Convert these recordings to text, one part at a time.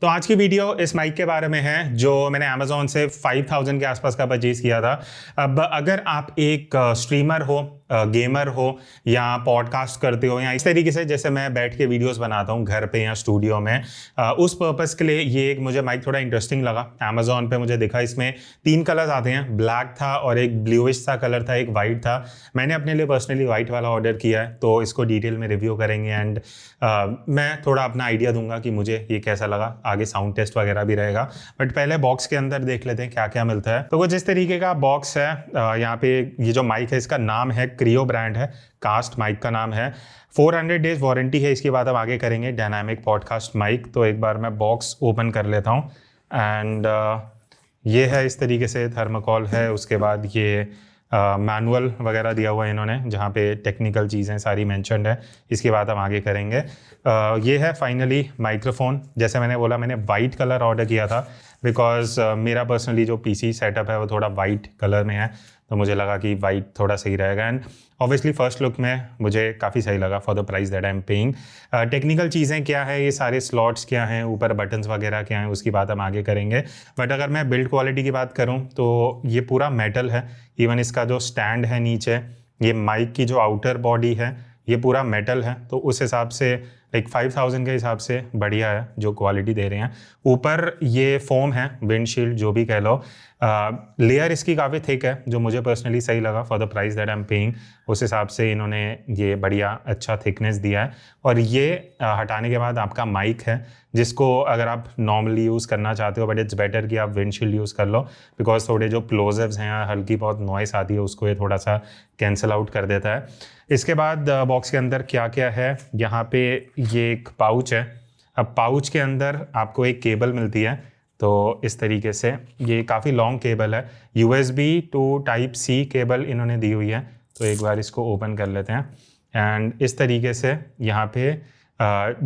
तो आज की वीडियो इस माइक के बारे में है जो मैंने अमेजोन से 5000 के आसपास का परचेज किया था। अब अगर आप एक स्ट्रीमर हो, गेमर हो या पॉडकास्ट करते हो या इस तरीके से जैसे मैं बैठ के वीडियोस बनाता हूँ घर पे या स्टूडियो में, उस पर्पस के लिए ये एक मुझे माइक थोड़ा इंटरेस्टिंग लगा। अमेजोन पे मुझे दिखा, इसमें 3 कलर्स आते हैं, ब्लैक था और एक ब्लूइश सा कलर था, एक वाइट था। मैंने अपने लिए पर्सनली वाइट वाला ऑर्डर किया है, तो इसको डिटेल में रिव्यू करेंगे एंड मैं थोड़ा अपना आइडिया दूंगा कि मुझे ये कैसा लगा। आगे साउंड टेस्ट वगैरह भी रहेगा, बट पहले बॉक्स के अंदर देख लेते हैं क्या क्या मिलता है। तो कुछ इस तरीके का बॉक्स है। यहाँ पे ये जो माइक है इसका नाम है क्रियो ब्रांड है, कास्ट माइक का नाम है। 400 डेज वारंटी है। इसके बाद हम आगे करेंगे डायनामिक पॉडकास्ट माइक। तो एक बार मैं बॉक्स ओपन कर लेता हूँ एंड ये है इस तरीके से, थर्माकोल है। उसके बाद ये मैनुअल वगैरह दिया हुआ है इन्होंने, जहाँ पे टेक्निकल चीज़ें सारी मेंशन्ड है। इसके बाद हम आगे करेंगे। ये है फाइनली माइक्रोफोन। जैसे मैंने बोला, मैंने वाइट कलर ऑर्डर किया था बिकॉज मेरा पर्सनली जो पीसी सेटअप है वो थोड़ा वाइट कलर में है, तो मुझे लगा कि वाइट थोड़ा सही रहेगा। एंड ऑब्वियसली फर्स्ट लुक में मुझे काफ़ी सही लगा for the price that I am paying. Technical चीज़ें क्या है, ये सारे स्लॉट्स क्या हैं, ऊपर बटन्स वगैरह क्या हैं, उसकी बात हम आगे करेंगे। बट अगर मैं बिल्ड क्वालिटी की बात करूँ तो ये पूरा मेटल है। इवन इसका जो स्टैंड है नीचे, ये माइक की जो आउटर बॉडी है, ये पूरा मेटल है। तो उस हिसाब से लाइक 5000 के हिसाब से बढ़िया है जो क्वालिटी दे रहे हैं। ऊपर ये फोम है, विंडशील्ड जो भी कह लो। लेयर इसकी काफ़ी थिक है, जो मुझे पर्सनली सही लगा for the price that I am paying. उस हिसाब से इन्होंने ये बढ़िया अच्छा थिकनेस दिया है। और ये हटाने के बाद आपका माइक है, जिसको अगर आप नॉर्मली यूज़ करना चाहते हो, बट इट्स बेटर कि आप विंडशील्ड यूज़ कर लो बिकॉज थोड़े जो प्लोजेव्स हैं, हल्की बहुत नॉइस आती है, उसको ये थोड़ा सा कैंसिल आउट कर देता है। इसके बाद बॉक्स के अंदर क्या क्या है, यहाँ पे ये एक पाउच है। अब पाउच के अंदर आपको एक केबल मिलती है। तो इस तरीके से ये काफ़ी लॉन्ग केबल है, USB टू Type-C केबल इन्होंने दी हुई है। तो एक बार इसको ओपन कर लेते हैं एंड इस तरीके से यहाँ पे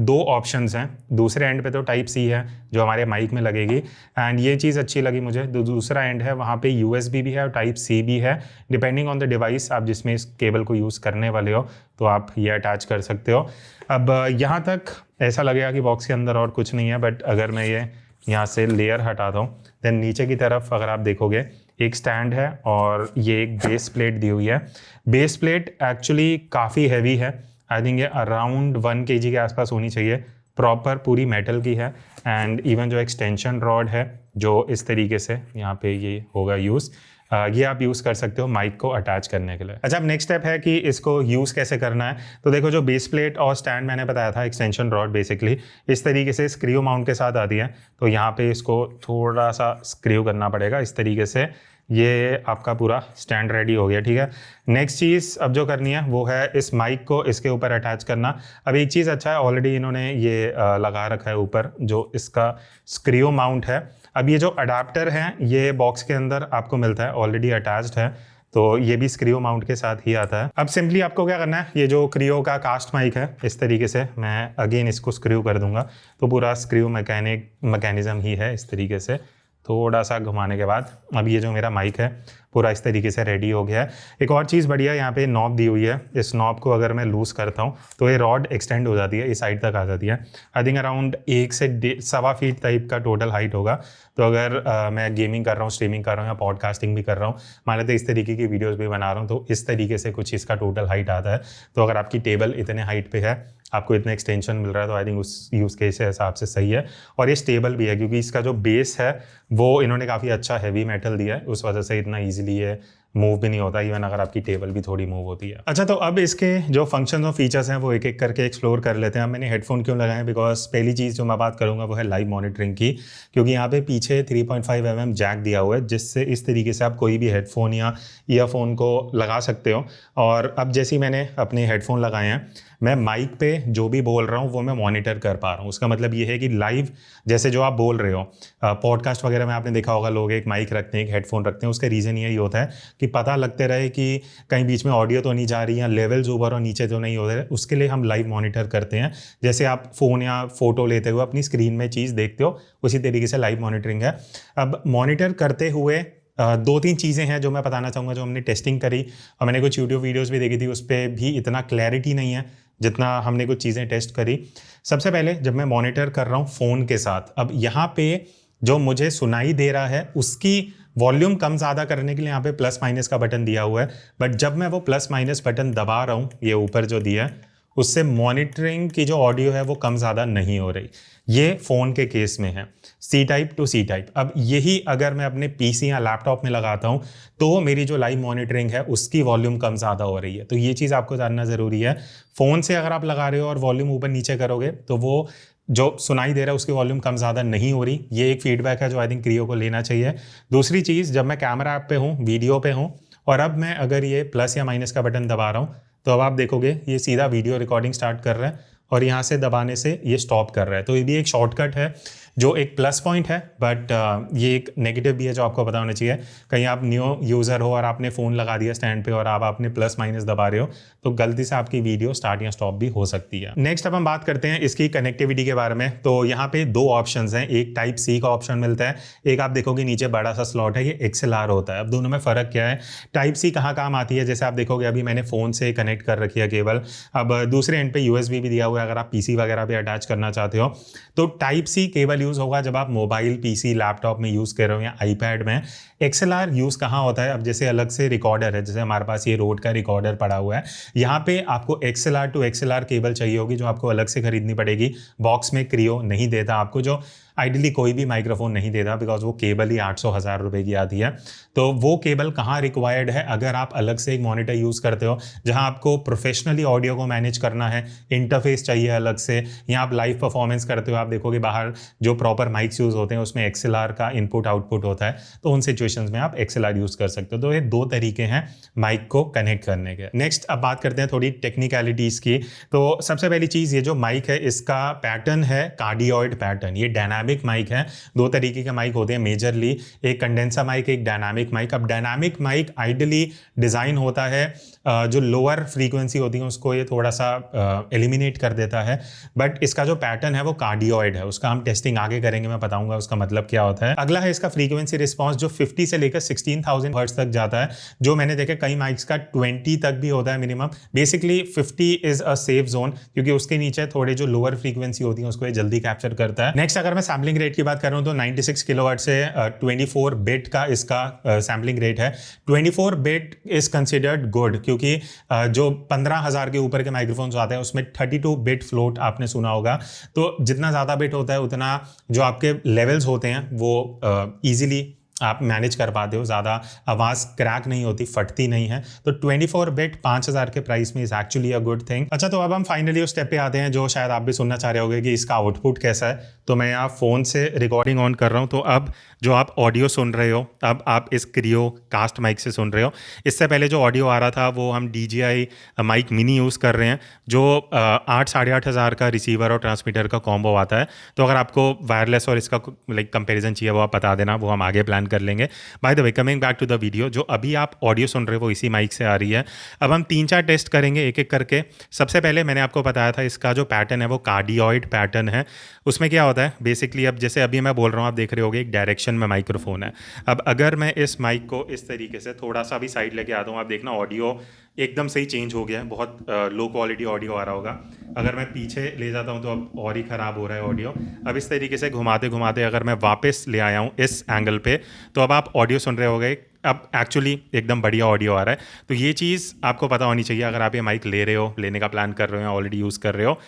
2 ऑप्शंस हैं। दूसरे एंड पे तो Type-C है जो हमारे माइक में लगेगी, एंड ये चीज़ अच्छी लगी मुझे। दूसरा एंड है, वहाँ पे USB भी है और Type-C भी है। डिपेंडिंग ऑन द डिवाइस आप जिसमें इस केबल को यूज़ करने वाले हो, तो आप ये अटैच कर सकते हो। अब यहाँ तक ऐसा लगेगा कि बॉक्स के अंदर और कुछ नहीं है, बट अगर मैं ये यहाँ से लेयर हटाता हूँ, देन नीचे की तरफ अगर आप देखोगे एक स्टैंड है और ये एक बेस प्लेट दी हुई है। बेस प्लेट एक्चुअली काफ़ी हैवी है। आई थिंक ये अराउंड 1 kg के आसपास होनी चाहिए। प्रॉपर पूरी मेटल की है। एंड इवन जो एक्सटेंशन रॉड है, जो इस तरीके से यहाँ पे ये होगा यूज़, ये आप यूज़ कर सकते हो माइक को अटैच करने के लिए। अच्छा, अब नेक्स्ट स्टेप है कि इसको यूज़ कैसे करना है। तो देखो, जो बेस प्लेट और स्टैंड मैंने बताया था, एक्सटेंशन रॉड बेसिकली इस तरीके से स्क्रू माउंट के साथ आती है। तो यहाँ पे इसको थोड़ा सा स्क्रू करना पड़ेगा इस तरीके से। ये आपका पूरा स्टैंड रेडी हो गया, ठीक है। नेक्स्ट चीज़ अब जो करनी है वो है इस माइक को इसके ऊपर अटैच करना। अब एक चीज़ अच्छा है, ऑलरेडी इन्होंने ये लगा रखा है ऊपर जो इसका स्क्रू माउंट है। अब ये जो अडाप्टर है ये बॉक्स के अंदर आपको मिलता है, ऑलरेडी अटैच्ड है, तो ये भी स्क्रू माउंट के साथ ही आता है। अब सिंपली आपको क्या करना है, ये जो क्रियो का कास्ट माइक है, इस तरीके से मैं अगेन इसको स्क्रू कर दूंगा। तो पूरा स्क्रू मैकेनिज्म ही है इस तरीके से। थोड़ा सा घुमाने के बाद अब ये जो मेरा माइक है पूरा इस तरीके से रेडी हो गया है। एक और चीज़ बढ़िया, यहाँ पे नॉब दी हुई है। इस नॉब को अगर मैं लूज़ करता हूँ तो ये रॉड एक्सटेंड हो जाती है, इस साइड तक आ जाती है। आई थिंक अराउंड 1 से 1.25 फीट टाइप का टोटल हाइट होगा। तो अगर मैं गेमिंग कर रहा हूँ, स्ट्रीमिंग कर रहा हूँ या पॉडकास्टिंग भी कर रहा हूँ, मान लेते इस तरीके की वीडियोज़ भी बना रहा हूँ, तो इस तरीके से कुछ इसका टोटल हाइट आता है। तो अगर आपकी टेबल इतने हाइट पे है, आपको इतना एक्सटेंशन मिल रहा है, तो आई थिंक उस यूज़ केस के हिसाब से सही है। और ये स्टेबल भी है क्योंकि इसका जो बेस है वो इन्होंने काफ़ी अच्छा हैवी मेटल दिया है, उस वजह से इतना ईजिली ये मूव भी नहीं होता, इवन अगर आपकी टेबल भी थोड़ी मूव होती है। अच्छा, तो अब इसके जो फंक्शन और फीचर्स हैं वो एक एक करके एक्सप्लोर कर लेते हैं। अब मैंने हेडफोन क्यों लगाए, बिकॉज पहली चीज़ जो मैं बात करूँगा वो है लाइव मॉनिटरिंग की, क्योंकि यहाँ पे पीछे 3.5 mm जैक दिया हुआ है, जिससे इस तरीके से आप कोई भी हेडफोन या ईयरफोन को लगा सकते हो। और अब जैसे ही मैंने अपने हेडफोन लगाए हैं, मैं माइक पे जो भी बोल रहा हूँ वो मैं मॉनिटर कर पा रहा हूँ। उसका मतलब ये है कि लाइव जैसे जो आप बोल रहे हो, पॉडकास्ट वगैरह में आपने देखा होगा, लोग एक माइक रखते हैं, एक हेडफोन रखते हैं। उसका रीज़न यही होता है कि पता लगते रहे कि कहीं बीच में ऑडियो तो नहीं जा रही या लेवल्स ऊपर और नीचे तो नहीं हो रहे। उसके लिए हम लाइव मॉनिटर करते हैं। जैसे आप फ़ोन या फोटो लेते हुए अपनी स्क्रीन में चीज़ देखते हो, उसी तरीके से लाइव मॉनिटरिंग है। अब मॉनिटर करते हुए 2-3 चीज़ें हैं जो मैं बताना चाहूँगा, जो हमने टेस्टिंग करी और मैंने कुछ यूट्यूब वीडियोस भी देखी थी, उस पर भी इतना क्लैरिटी नहीं है जितना हमने कुछ चीज़ें टेस्ट करी। सबसे पहले जब मैं मॉनिटर कर रहा हूँ फ़ोन के साथ, अब यहाँ पे जो मुझे सुनाई दे रहा है उसकी वॉल्यूम कम ज़्यादा करने के लिए यहाँ पे प्लस माइनस का बटन दिया हुआ है, बट जब मैं वो प्लस माइनस बटन दबा रहा हूँ, ये ऊपर जो दिया है, उससे मॉनिटरिंग की जो ऑडियो है वो कम ज़्यादा नहीं हो रही। ये फ़ोन के केस में है, C type to C type. अब यही अगर मैं अपने पीसी या लैपटॉप में लगाता हूँ तो मेरी जो लाइव मॉनिटरिंग है उसकी वॉल्यूम कम ज़्यादा हो रही है। तो ये चीज़ आपको जानना ज़रूरी है। फ़ोन से अगर आप लगा रहे हो और वॉल्यूम ऊपर नीचे करोगे तो वो जो सुनाई दे रहा है उसकी वॉल्यूम कम ज़्यादा नहीं हो रही। ये एक फीडबैक है जो आई थिंक क्रियो को लेना चाहिए। दूसरी चीज़, जब मैं कैमरा ऐप पे हूँ, वीडियो पे हूँ, और अब मैं अगर ये प्लस या माइनस का बटन दबा रहा हूँ तो अब आप देखोगे ये सीधा वीडियो रिकॉर्डिंग स्टार्ट कर रहा है और यहाँ से दबाने से ये स्टॉप कर रहा है। तो ये भी एक शॉर्टकट है जो एक प्लस पॉइंट है, बट ये एक नेगेटिव भी है जो आपको पता होना चाहिए। कहीं आप न्यू यूज़र हो और आपने फ़ोन लगा दिया स्टैंड पे और आपने प्लस माइनस दबा रहे हो तो गलती से आपकी वीडियो स्टार्ट या स्टॉप भी हो सकती है। नेक्स्ट अब हम बात करते हैं इसकी कनेक्टिविटी के बारे में। तो यहाँ पे दो ऑप्शंस हैं, एक टाइप सी का ऑप्शन मिलता है, एक आप देखोगे नीचे बड़ा सा स्लॉट है, ये XLR होता है। अब दोनों में फ़र्क क्या है? टाइप सी कहाँ काम आती है, जैसे आप देखोगे अभी मैंने फ़ोन से कनेक्ट कर रखी है केबल, अब दूसरे एंड पे USB भी दिया हुआ है अगर आप PC वगैरह पे अटैच करना चाहते हो। तो टाइप सी केबल यूज़ होगा जब आप मोबाइल, PC, लैपटॉप में यूज़ कर रहे हो या iPad में। XLR यूज़ कहाँ होता है? अब जैसे अलग से रिकॉर्डर है, जैसे हमारे पास ये रोड का रिकॉर्डर पड़ा हुआ है, यहाँ पे आपको XLR टू XLR केबल चाहिए होगी जो आपको अलग से खरीदनी पड़ेगी। बॉक्स में क्रियो नहीं देता आपको, जो आइडियली कोई भी माइक्रोफोन नहीं देता, बिकॉज वो केबल ही 800-1000 रुपए की आती है। तो वो केबल कहाँ रिक्वायर्ड है? अगर आप अलग से एक मॉनिटर यूज़ करते हो जहाँ आपको प्रोफेशनली ऑडियो को मैनेज करना है, इंटरफेस चाहिए अलग से, या आप लाइव परफॉर्मेंस करते हो, आप देखोगे बाहर जो प्रॉपर माइक्स यूज़ होते हैं उसमें XLR का इनपुट आउटपुट होता है, तो उन सिचुएशंस में आप XLR यूज़ कर सकते हो। तो ये दो तरीके हैं माइक को कनेक्ट करने के। नेक्स्ट अब बात करते हैं थोड़ी टेक्निकलिटीज़ की। तो सबसे पहली चीज़, ये जो माइक है इसका पैटर्न है कार्डियोइड पैटर्न। ये डायनामिक माइक है। दो तरीके के माइक होते हैं मेजरली, एक कंडेंसर माइक, एक डायनामिक माइक। अब डायनामिक माइक आइडियली डिज़ाइन होता है जो लोअर फ्रीक्वेंसी होती है उसको ये थोड़ा सा एलिमिनेट कर देता है, बट इसका जो पैटर्न है वो कार्डियोइड है। उसका हम टेस्टिंग आगे करेंगे, मैं बताऊंगा उसका मतलब क्या होता है। अगला है इसका फ्रीक्वेंसी रिस्पॉन्स जो 50 से लेकर 16,000 हर्ट्ज तक जाता है, जो मैंने देखा कई माइक्स का 20 तक भी होता है minimum. Basically 50 is a safe zone, क्योंकि उसके नीचे थोड़े जो लोअर फ्रीक्वेंसी होती है उसको ये जल्दी कैप्चर करता है। नेक्स्ट अगर मैं सैम्पलिंग रेट की बात कर रहा हूँ तो 96 किलोहर्ट्ज से 24 बिट का इसका सैम्पलिंग रेट है। 24 बिट इज कंसिडर्ड गुड, क्योंकि जो 15,000 के ऊपर के माइक्रोफोन्स आते हैं उसमें 32 बिट फ्लोट आपने सुना होगा। तो जितना ज़्यादा बिट होता है उतना जो आपके लेवल्स होते हैं वो ईजिली आप मैनेज कर पाते हो, ज़्यादा आवाज़ क्रैक नहीं होती, फटती नहीं है। तो 24 बिट 5,000 के प्राइस में is actually a good thing. अच्छा, तो अब हम फाइनली उस स्टेप पे आते हैं जो शायद आप भी सुनना चाह रहे होगे कि इसका आउटपुट कैसा है। तो मैं यहाँ फ़ोन से रिकॉर्डिंग ऑन कर रहा हूँ, तो अब जो आप ऑडियो सुन रहे हो अब आप इस क्रियो कास्ट माइक से सुन रहे हो। इससे पहले जो ऑडियो आ रहा था वो हम DJI माइक मिनी यूज़ कर रहे हैं, जो 8-8,500 का रिसीवर और ट्रांसमीटर का कॉम्बो आता है। तो अगर आपको वायरलेस और इसका लाइक कंपेरिजन चाहिए वो आप बता देना, वो हम आगे प्लान कर लेंगे। By the way, coming back to the video, जो अभी आप ऑडियो सुन रहे हो वो इसी माइक से आ रही है। अब हम 3-4 टेस्ट करेंगे एक एक करके। सबसे पहले मैंने आपको बताया था इसका जो पैटर्न है वो कार्डियोइड पैटर्न है। उसमें क्या होता है बेसिकली, अब जैसे अभी मैं बोल रहा हूँ आप देख रहे होगे एक डायरेक्शन में माइक्रोफोन है। अब अगर मैं इस माइक को इस तरीके से थोड़ा सा भी साइड लेके आता हूँ, आप देखना ऑडियो एकदम से ही चेंज हो गया है, बहुत लो क्वालिटी ऑडियो आ रहा होगा। अगर मैं पीछे ले जाता हूँ तो अब और ही ख़राब हो रहा है ऑडियो। अब इस तरीके से घुमाते घुमाते अगर मैं वापस ले आया हूँ इस एंगल पे, तो अब आप ऑडियो सुन रहे होगे, अब एक्चुअली एकदम बढ़िया ऑडियो आ रहा है। तो ये चीज़ आपको पता होनी चाहिए अगर आप ये माइक ले रहे हो, लेने का प्लान कर रहे हो या ऑलरेडी यूज़ कर रहे हो।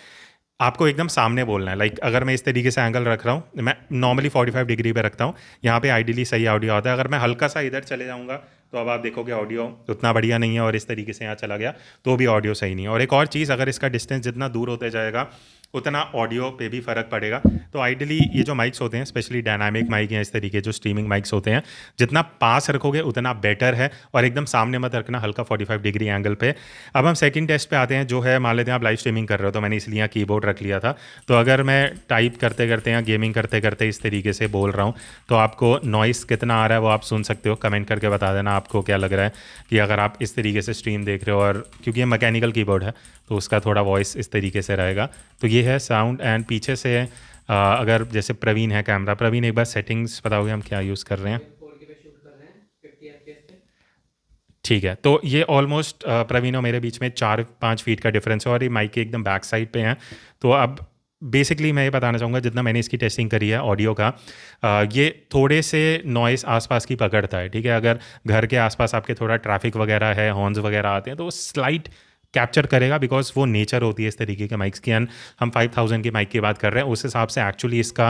आपको एकदम सामने बोलना है। लाइक अगर मैं इस तरीके से एंगल रख रहा हूँ, मैं नॉर्मली 45 डिग्री पे रखता हूँ, यहाँ पे आइडियली सही ऑडियो आता है। अगर मैं हल्का सा इधर चले जाऊँगा तो अब आप देखोगे ऑडियो उतना बढ़िया नहीं है, और इस तरीके से यहाँ चला गया तो भी ऑडियो सही नहीं है। और एक और चीज़, अगर इसका डिस्टेंस जितना दूर होते जाएगा उतना ऑडियो पे भी फ़र्क पड़ेगा। तो आइडियली ये जो माइक्स होते हैं, स्पेशली डायनामिक माइक या इस तरीके जो स्ट्रीमिंग माइक्स होते हैं, जितना पास रखोगे उतना बेटर है, और एकदम सामने मत रखना, हल्का 45 डिग्री एंगल पे। अब हम सेकंड टेस्ट पे आते हैं, जो है मान लेते हैं आप लाइव स्ट्रीमिंग कर रहे हो, तो मैंने इसलिए यहाँ कीबोर्ड रख लिया था। तो अगर मैं टाइप करते करते या गेमिंग करते करते इस तरीके से बोल रहा हूँ तो आपको नॉइस कितना आ रहा है वो आप सुन सकते हो। कमेंट करके बता देना आपको क्या लग रहा है कि अगर आप इस तरीके से स्ट्रीम देख रहे हो, और क्योंकि ये मैकेनिकल कीबोर्ड है तो उसका थोड़ा वॉइस इस तरीके से रहेगा। तो ये है साउंड। एंड पीछे से अगर जैसे प्रवीण है कैमरा, प्रवीण एक बार सेटिंग्स बताओगे हम क्या यूज़ कर रहे हैं? ठीक है, तो ये ऑलमोस्ट प्रवीण और मेरे बीच में 4-5 फीट का डिफरेंस है और ये माइक के एकदम बैक साइड पे हैं। तो अब बेसिकली मैं ये बताना चाहूँगा, जितना मैंने इसकी टेस्टिंग करी है ऑडियो का, ये थोड़े से नॉइस आसपास की पकड़ता है। ठीक है, अगर घर के आसपास आपके थोड़ा ट्रैफिक वगैरह है, हॉर्न्स वगैरह आते हैं, तो वो स्लाइट कैप्चर करेगा, बिकॉज वो नेचर होती है इस तरीके के माइक्स की। एंड हम 5000 की माइक की बात कर रहे हैं, उस हिसाब से एक्चुअली इसका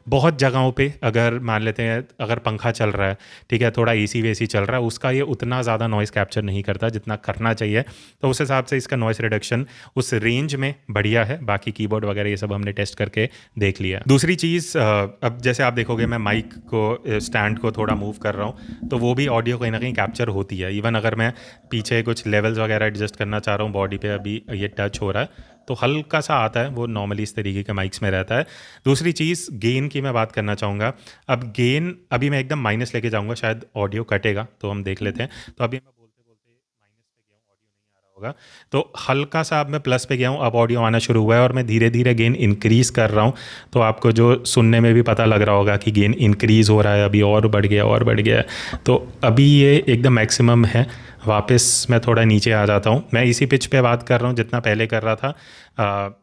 बहुत जगहों पे, अगर मान लेते हैं अगर पंखा चल रहा है, ठीक है, थोड़ा एसी वेसी चल रहा है, उसका ये उतना ज़्यादा नॉइस कैप्चर नहीं करता जितना करना चाहिए। तो उस हिसाब से इसका नॉइस रिडक्शन उस रेंज में बढ़िया है। बाकी कीबोर्ड वगैरह ये सब हमने टेस्ट करके देख लिया। दूसरी चीज़, अब जैसे आप देखोगे मैं माइक को स्टैंड को थोड़ा मूव कर रहा हूँ, तो वो भी ऑडियो कहीं ना कहीं कैप्चर होती है। इवन अगर मैं पीछे कुछ लेवल्स वगैरह एडजस्ट करना चाह रहा हूँ, बॉडी पे अभी ये टच हो रहा है तो हल्का सा आता है, वो नॉर्मली इस तरीके के माइक्स में रहता है। दूसरी चीज़ गेन की मैं बात करना चाहूँगा। अब गेन अभी मैं एकदम माइनस लेके जाऊँगा, शायद ऑडियो कटेगा, तो हम देख लेते हैं। तो अभी मैं बोलते बोलते माइनस पे गया हूँ, ऑडियो नहीं आ रहा होगा, तो हल्का सा अब मैं प्लस पे गया हूँ, अब ऑडियो आना शुरू हुआ है और मैं धीरे धीरे गेन इंक्रीज़ कर रहा हूँ। तो आपको जो सुनने में भी पता लग रहा होगा कि गेन इंक्रीज़ हो रहा है, अभी और बढ़ गया और बढ़ गया। तो अभी ये एकदम मैक्सिमम है। वापस मैं थोड़ा नीचे आ जाता हूँ, मैं इसी पिच पे बात कर रहा हूँ जितना पहले कर रहा था।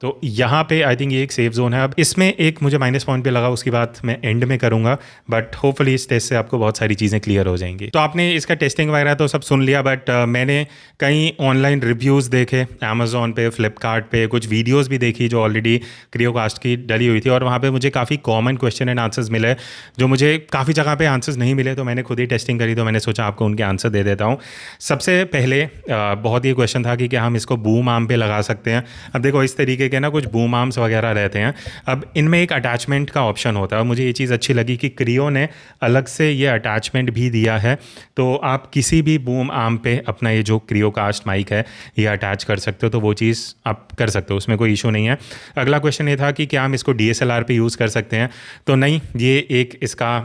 तो यहाँ पे आई थिंक ये एक सेफ जोन है। अब इसमें एक मुझे माइनस पॉइंट पे लगा, उसकी बात मैं एंड में करूँगा, बट होपफुली इस टेस्ट से आपको बहुत सारी चीज़ें क्लियर हो जाएंगी। तो आपने इसका टेस्टिंग वगैरह तो सब सुन लिया, बट मैंने कई ऑनलाइन रिव्यूज़ देखे, अमेजोन पे, फ्लिपकार्ट पे, कुछ वीडियोज़ भी देखी जो ऑलरेडी क्रियोकास्ट की डली हुई थी, और वहाँ पर मुझे काफ़ी कॉमन क्वेश्चन एंड आंसर्स मिले जो मुझे काफ़ी जगह पर आंसर्स नहीं मिले। तो मैंने खुद ही टेस्टिंग करी, तो मैंने सोचा आपको उनके आंसर दे देता हूँ। सबसे पहले बहुत ही क्वेश्चन था कि क्या हम इसको बूम आर्म पे लगा सकते हैं। अब देखो इस तरीके के ना कुछ बूम आर्म्स वगैरह रहते हैं, अब इनमें एक अटैचमेंट का ऑप्शन होता है। मुझे ये चीज़ अच्छी लगी कि क्रियो ने अलग से ये अटैचमेंट भी दिया है, तो आप किसी भी बूम आर्म पे अपना ये जो क्रियोकास्ट माइक है ये अटैच कर सकते हो, तो वो चीज़ आप कर सकते हो, उसमें कोई इशू नहीं है। अगला क्वेश्चन ये था कि क्या हम इसको DSLR पे यूज़ कर सकते हैं, तो नहीं, ये एक इसका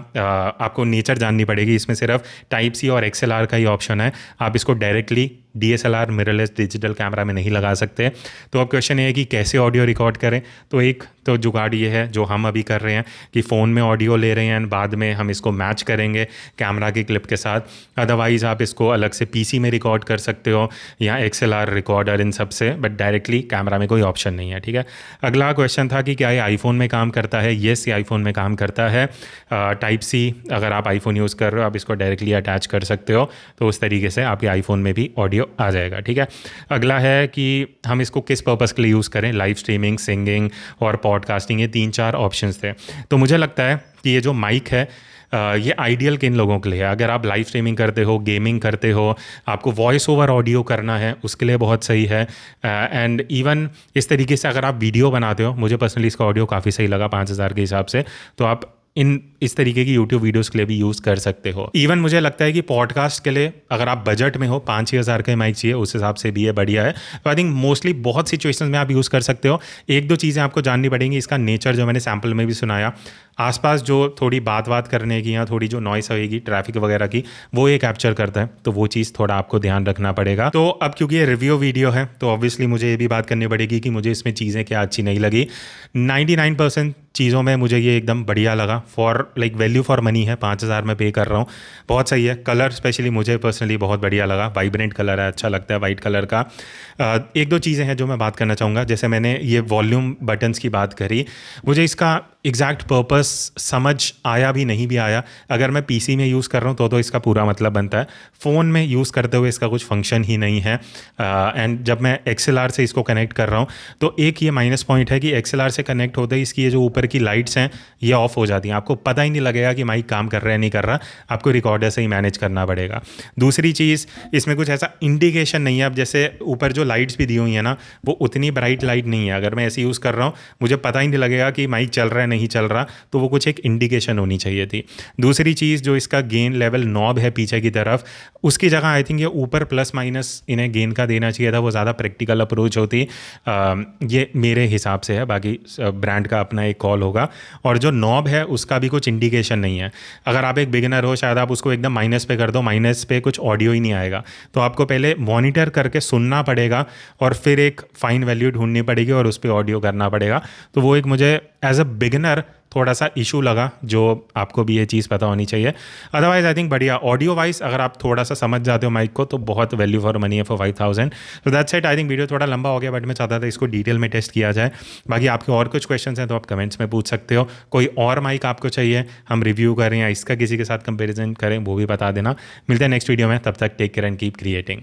आपको नेचर जाननी पड़ेगी। इसमें सिर्फ टाइप सी और XLR का ही ऑप्शन है, आप इसको directly DSLR mirrorless digital camera में नहीं लगा सकते। तो अब क्वेश्चन ये है कि कैसे ऑडियो रिकॉर्ड करें। तो एक तो जुगाड़ ये है जो हम अभी कर रहे हैं कि फ़ोन में ऑडियो ले रहे हैं, बाद में हम इसको मैच करेंगे कैमरा की क्लिप के साथ। अदरवाइज़ आप इसको अलग से PC में रिकॉर्ड कर सकते हो या XLR रिकॉर्डर, इन सब से, बट डायरेक्टली कैमरा में कोई ऑप्शन नहीं है। ठीक है, अगला क्वेश्चन था कि क्या ये आईफोन में काम करता है। येस, ये आईफोन में काम करता है। टाइप सी, अगर आप आईफोन यूज़ कर रहे हो आप इसको डायरेक्टली अटैच कर सकते हो, तो उस तरीके से आपके आईफोन में भी ऑडियो आ जाएगा। ठीक है, अगला है कि हम इसको किस पर्पज़ के लिए यूज़ करें, लाइव स्ट्रीमिंग, सिंगिंग और पॉडकास्टिंग, ये 3-4 ऑप्शंस थे। तो मुझे लगता है कि ये जो माइक है ये आइडियल किन लोगों के लिए है। अगर आप लाइव स्ट्रीमिंग करते हो, गेमिंग करते हो, आपको वॉइस ओवर ऑडियो करना है, उसके लिए बहुत सही है। एंड इवन इस तरीके से अगर आप वीडियो बनाते हो, मुझे पर्सनली इसका ऑडियो काफ़ी सही लगा 5000 के हिसाब से, तो आप इस तरीके की यूट्यूब वीडियोस के लिए भी यूज़ कर सकते हो। इवन मुझे लगता है कि पॉडकास्ट के लिए अगर आप बजट में हो, 5-6 हज़ार का माइक चाहिए, उस हिसाब से भी ये बढ़िया है। तो आई थिंक मोस्टली बहुत सिचुएशंस में आप यूज़ कर सकते हो। 1-2 चीज़ें आपको जाननी पड़ेंगी, इसका नेचर जो मैंने सैम्पल में भी सुनाया, आसपास जो थोड़ी बात करने की या थोड़ी जो नॉइस होगी ट्रैफिक वगैरह की, वो ये कैप्चर करता है, तो वो चीज़ थोड़ा आपको ध्यान रखना पड़ेगा। तो अब क्योंकि ये रिव्यू वीडियो है तो ऑब्वियसली मुझे ये भी बात करनी पड़ेगी कि मुझे इसमें चीज़ें क्या अच्छी नहीं लगी। 99% चीज़ों में मुझे ये एकदम बढ़िया लगा, for like value for money है, 5000 में पे कर रहा हूँ, बहुत सही है। कलर स्पेशली मुझे पर्सनली बहुत बढ़िया लगा, वाइब्रेंट कलर है, अच्छा लगता है वाइट कलर का। 1-2 चीज़ें हैं जो मैं बात करना चाहूँगा। जैसे मैंने ये वॉल्यूम बटन्स की बात करी, मुझे इसका एग्जैक्ट पर्पस समझ आया भी नहीं भी आया। अगर मैं PC में यूज़ कर रहा हूँ तो इसका पूरा मतलब बनता है, फ़ोन में यूज़ करते हुए इसका कुछ फंक्शन ही नहीं है। एंड जब मैं XLR से इसको कनेक्ट कर रहा हूँ तो एक ये माइनस पॉइंट है कि XLR से कनेक्ट होते ही इसकी ये जो ऊपर की लाइट्स हैं ये ऑफ हो जाती हैं, आपको पता ही नहीं लगेगा कि माइक काम कर रहा है नहीं कर रहा, आपको रिकॉर्डर से ही मैनेज करना पड़ेगा। दूसरी चीज़, इसमें कुछ ऐसा इंडिकेशन नहीं है। अब जैसे ऊपर जो लाइट्स भी दी हुई है ना, वो उतनी ब्राइट लाइट नहीं है। अगर मैं ऐसे यूज़ कर रहा हूँ मुझे पता ही नहीं लगेगा कि माइक चल रहा है नहीं चल रहा, तो वो कुछ एक इंडिकेशन होनी चाहिए थी। दूसरी चीज़, जो इसका गेन लेवल नॉब है पीछे की तरफ, उसकी जगह आई थिंक ये ऊपर प्लस माइनस इन्हें गेन का देना चाहिए था, वो ज़्यादा प्रैक्टिकल अप्रोच होती। ये मेरे हिसाब से है, बाकी ब्रांड का अपना एक कॉल होगा। और जो नॉब है उसका भी कुछ इंडिकेशन नहीं है। अगर आप एक बिगिनर हो, शायद आप उसको एकदम माइनस पे कर दो, माइनस पे कुछ ऑडियो ही नहीं आएगा, तो आपको पहले मॉनिटर करके सुनना पड़ेगा और फिर एक फाइन वैल्यू ढूंढनी पड़ेगी और उस पर ऑडियो करना पड़ेगा। तो वो एक मुझे एज अ बिगिनर थोड़ा सा इशू लगा, जो आपको भी ये चीज़ पता होनी चाहिए। अदरवाइज आई थिंक बढ़िया। ऑडियो वाइज अगर आप थोड़ा सा समझ जाते हो माइक को तो बहुत वैल्यू फॉर मनी है फॉर 5000। तो that's it. I think video थोड़ा लंबा हो गया, बट मैं चाहता था इसको डिटेल में टेस्ट किया जाए। बाकी आपके और कुछ क्वेश्चंस हैं तो आप कमेंट्स में पूछ सकते हो। कोई और माइक आपको चाहिए हम रिव्यू करें या इसका किसी के साथ कंपेरिजन करें, वो भी बता देना। मिलते हैं नेक्स्ट वीडियो में, तब तक take care and keep creating.